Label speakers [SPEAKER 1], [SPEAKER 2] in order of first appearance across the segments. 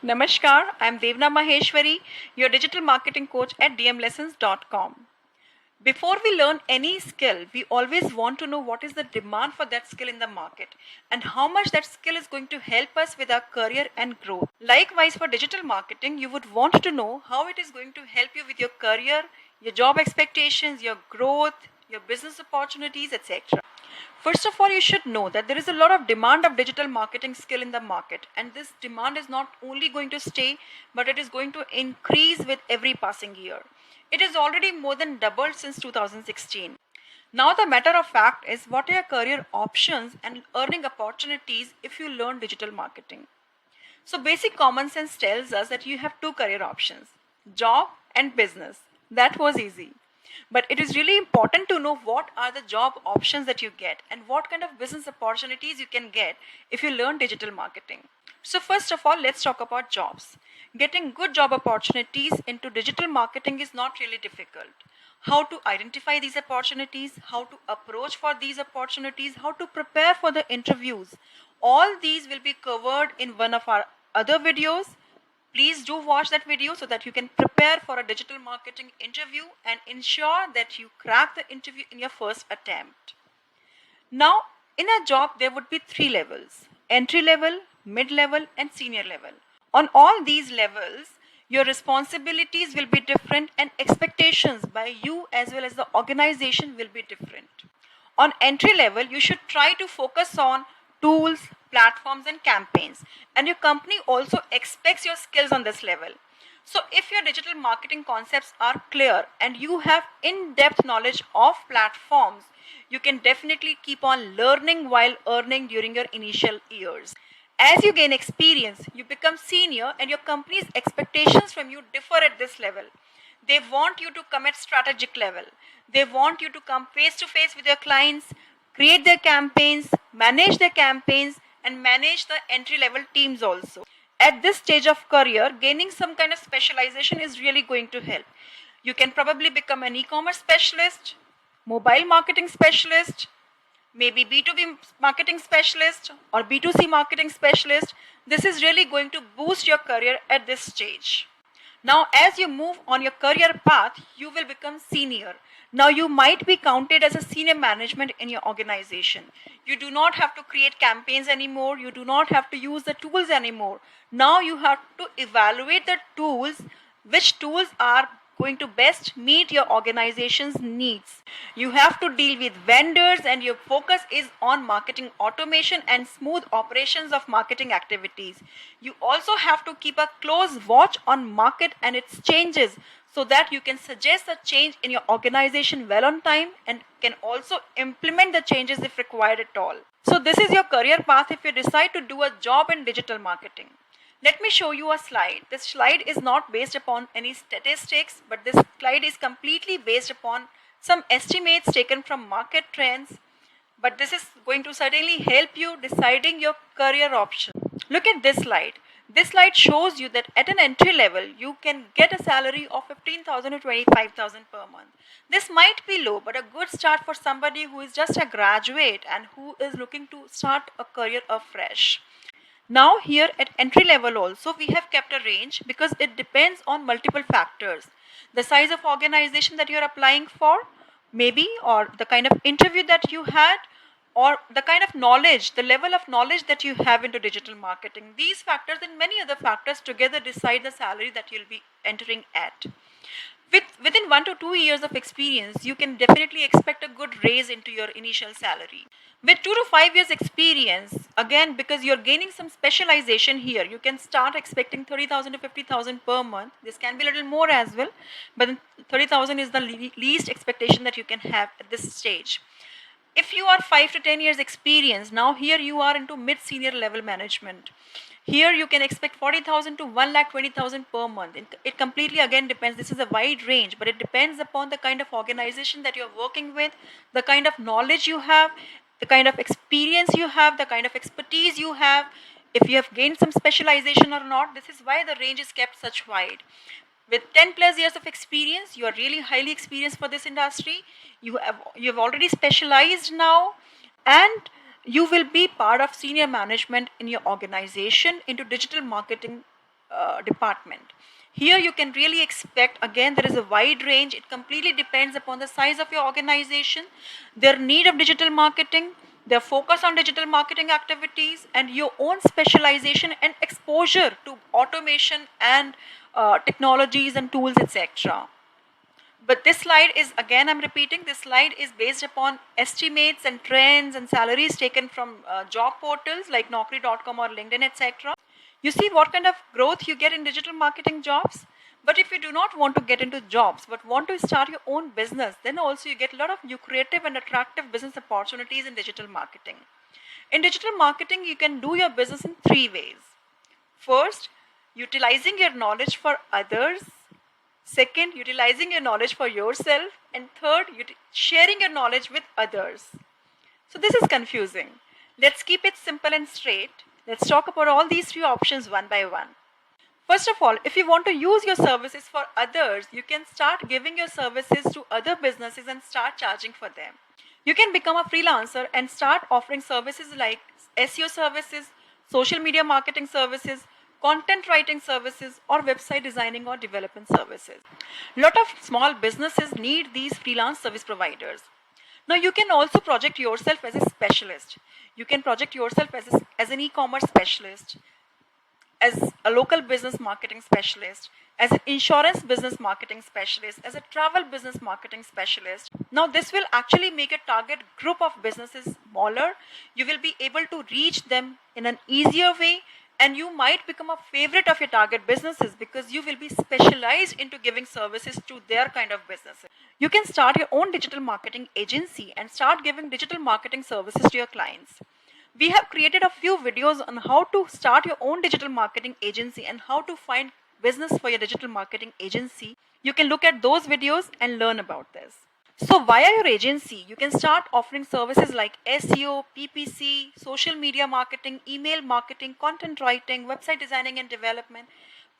[SPEAKER 1] Namaskar, I'm Devna Maheshwari, your digital marketing coach at dmlessons.com. Before we learn any skill, we always want to know what is the demand for that skill in the market and how much that skill is going to help us with our career and growth. Likewise, for digital marketing, you would want to know how it is going to help you with your career, your job expectations, your growth, your business opportunities, etc. First of all, you should know that there is a lot of demand of digital marketing skill in the market, and this demand is not only going to stay, but it is going to increase with every passing year. It is already more than doubled since 2016. Now, the matter of fact is what are your career options and earning opportunities if you learn digital marketing? So, basic common sense tells us that you have two career options, job and business. That was easy. But it is really important to know what are the job options that you get and what kind of business opportunities you can get if you learn digital marketing. So, first of all, let's talk about jobs. Getting good job opportunities into digital marketing is not really difficult. How to identify these opportunities, how to approach for these opportunities, how to prepare for the interviews. All these will be covered in one of our other videos. Please do watch that video so that you can prepare for a digital marketing interview and ensure that you crack the interview in your first attempt. Now, in a job, there would be three levels: entry level, mid level, and senior level. On all these levels, your responsibilities will be different and expectations by you as well as the organization will be different. On entry level, you should try to focus on tools, platforms, and campaigns. And your company also expects your skills on this level. So, if your digital marketing concepts are clear and you have in depth knowledge of platforms, you can definitely keep on learning while earning during your initial years. As you gain experience, you become senior, and your company's expectations from you differ at this level. They want you to come at strategic level. They want you to come face to face with your clients, create their campaigns, manage their campaigns, and manage the entry level teams also. At this stage of career, gaining some kind of specialization is really going to help. You can probably become an e-commerce specialist, mobile marketing specialist, maybe B2B marketing specialist or B2C marketing specialist. This is really going to boost your career at this stage. Now, as you move on your career path, you will become senior. Now, you might be counted as a senior management in your organization. You do not have to create campaigns anymore. You do not have to use the tools anymore. Now, you have to evaluate the tools, which tools are going to best meet your organization's needs. You have to deal with vendors, and your focus is on marketing automation and smooth operations of marketing activities. You also have to keep a close watch on market and its changes so that you can suggest a change in your organization well on time and can also implement the changes if required at all. So this is your career path if you decide to do a job in digital marketing. Let me show you a slide. This slide is not based upon any statistics, but this slide is completely based upon some estimates taken from market trends. But this is going to certainly help you deciding your career option. Look at this slide. This slide shows you that at an entry level, you can get a salary of 15,000 to 25,000 per month. This might be low, but a good start for somebody who is just a graduate and who is looking to start a career afresh. Now here at entry level also we have kept a range because it depends on multiple factors. The size of organization that you are applying for, maybe, or the kind of interview that you had, or the kind of knowledge, the level of knowledge that you have into digital marketing. These factors and many other factors together decide the salary that you'll be entering at. Within 1 to 2 years of experience, you can definitely expect a good raise into your initial salary. With 2 to 5 years experience, again, because you're gaining some specialization here, you can start expecting 30,000 to 50,000 per month. This can be a little more as well, but 30,000 is the least expectation that you can have at this stage. If you are 5 to 10 years experience, now here you are into mid senior level management. Here you can expect 40,000 to 1,20,000 per month. It completely again depends. This is a wide range, but it depends upon the kind of organization that you're working with, the kind of knowledge you have, the kind of experience you have, the kind of expertise you have, if you have gained some specialization or not. This is why the range is kept such wide. With 10 plus years of experience, you are really highly experienced for this industry. You have already specialized now, and you will be part of senior management in your organization into digital marketing department. Here you can really expect, again, there is a wide range. It completely depends upon the size of your organization, their need of digital marketing, their focus on digital marketing activities, and your own specialization and exposure to automation and technologies and tools, etc. But this slide is, again, I'm repeating, this slide is based upon estimates and trends and salaries taken from job portals like Naukri.com or LinkedIn, etc. You see what kind of growth you get in digital marketing jobs. But if you do not want to get into jobs but want to start your own business, then also you get a lot of lucrative and attractive business opportunities in digital marketing. In digital marketing, you can do your business in three ways. First, utilizing your knowledge for others. Second, utilizing your knowledge for yourself. And third, sharing your knowledge with others. So this is confusing. Let's keep it simple and straight. Let's talk about all these three options one by one. First of all, if you want to use your services for others, you can start giving your services to other businesses and start charging for them. You can become a freelancer and start offering services like SEO services, social media marketing services, content writing services, or website designing or development services. A lot of small businesses need these freelance service providers. Now you can also project yourself as a specialist. You can project yourself as an e-commerce specialist, as a local business marketing specialist, as an insurance business marketing specialist, as a travel business marketing specialist. Now this will actually make a target group of businesses smaller. You will be able to reach them in an easier way, and you might become a favorite of your target businesses because you will be specialized into giving services to their kind of businesses. You can start your own digital marketing agency and start giving digital marketing services to your clients. We have created a few videos on how to start your own digital marketing agency and how to find business for your digital marketing agency. You can look at those videos and learn about this. So via your agency, you can start offering services like SEO, PPC, social media marketing, email marketing, content writing, website designing and development,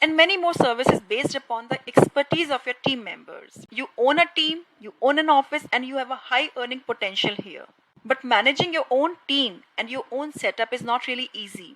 [SPEAKER 1] and many more services based upon the expertise of your team members. You own a team, you own an office, and you have a high earning potential here. But managing your own team and your own setup is not really easy.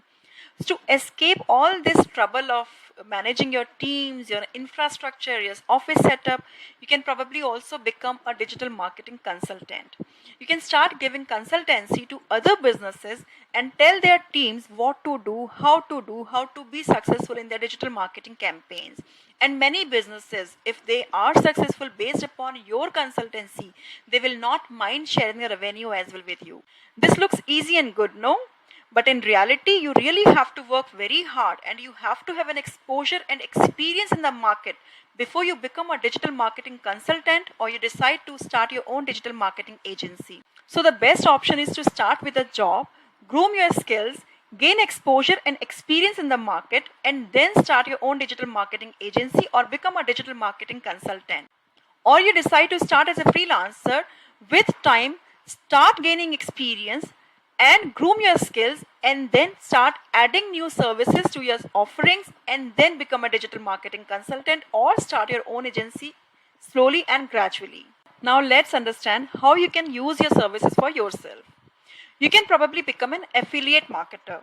[SPEAKER 1] So to escape all this trouble of managing your teams, your infrastructure, your office setup, you can probably also become a digital marketing consultant. You can start giving consultancy to other businesses and tell their teams what to do, how to be successful in their digital marketing campaigns. And many businesses, if they are successful based upon your consultancy, they will not mind sharing the revenue as well with you. This looks easy and good, no? But in reality, you really have to work very hard and you have to have an exposure and experience in the market before you become a digital marketing consultant or you decide to start your own digital marketing agency. So the best option is to start with a job, groom your skills, gain exposure and experience in the market, and then start your own digital marketing agency or become a digital marketing consultant. Or you decide to start as a freelancer. With time, start gaining experience and groom your skills, and then start adding new services to your offerings, and then become a digital marketing consultant or start your own agency slowly and gradually. Now let's understand how you can use your services for yourself. You can probably become an affiliate marketer.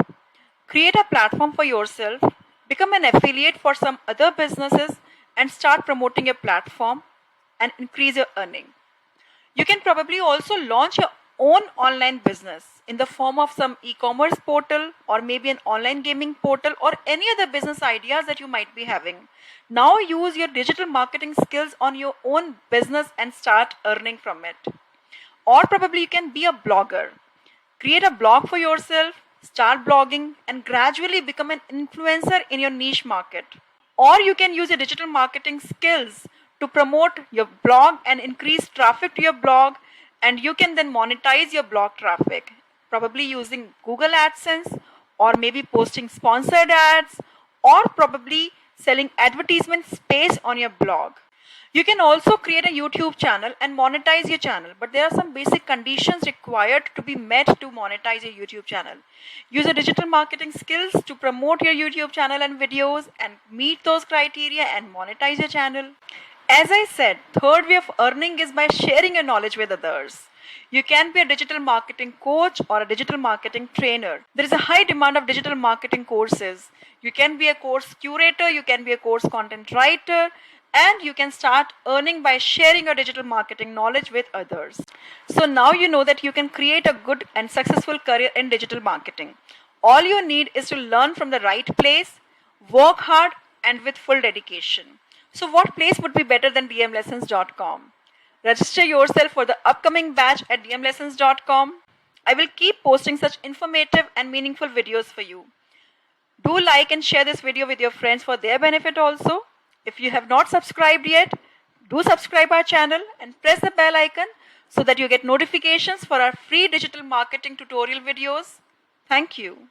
[SPEAKER 1] Create a platform for yourself, become an affiliate for some other businesses, and start promoting your platform and increase your earning. You can probably also launch your own online business in the form of some e-commerce portal or maybe an online gaming portal or any other business ideas that you might be having. Now use your digital marketing skills on your own business and start earning from it. Or probably you can be a blogger. Create a blog for yourself, start blogging, and gradually become an influencer in your niche market. Or you can use your digital marketing skills to promote your blog and increase traffic to your blog, and you can then monetize your blog traffic, probably using Google AdSense or maybe posting sponsored ads or probably selling advertisement space on your blog. You can also create a YouTube channel and monetize your channel, but there are some basic conditions required to be met to monetize your YouTube channel. Use your digital marketing skills to promote your YouTube channel and videos and meet those criteria and monetize your channel. As I said, third way of earning is by sharing your knowledge with others. You can be a digital marketing coach or a digital marketing trainer. There is a high demand of digital marketing courses. You can be a course curator, you can be a course content writer, and you can start earning by sharing your digital marketing knowledge with others. So now you know that you can create a good and successful career in digital marketing. All you need is to learn from the right place, work hard, and with full dedication. So, what place would be better than dmlessons.com? Register yourself for the upcoming batch at dmlessons.com. I will keep posting such informative and meaningful videos for you. Do like and share this video with your friends for their benefit also. If you have not subscribed yet, do subscribe our channel and press the bell icon so that you get notifications for our free digital marketing tutorial videos. Thank you.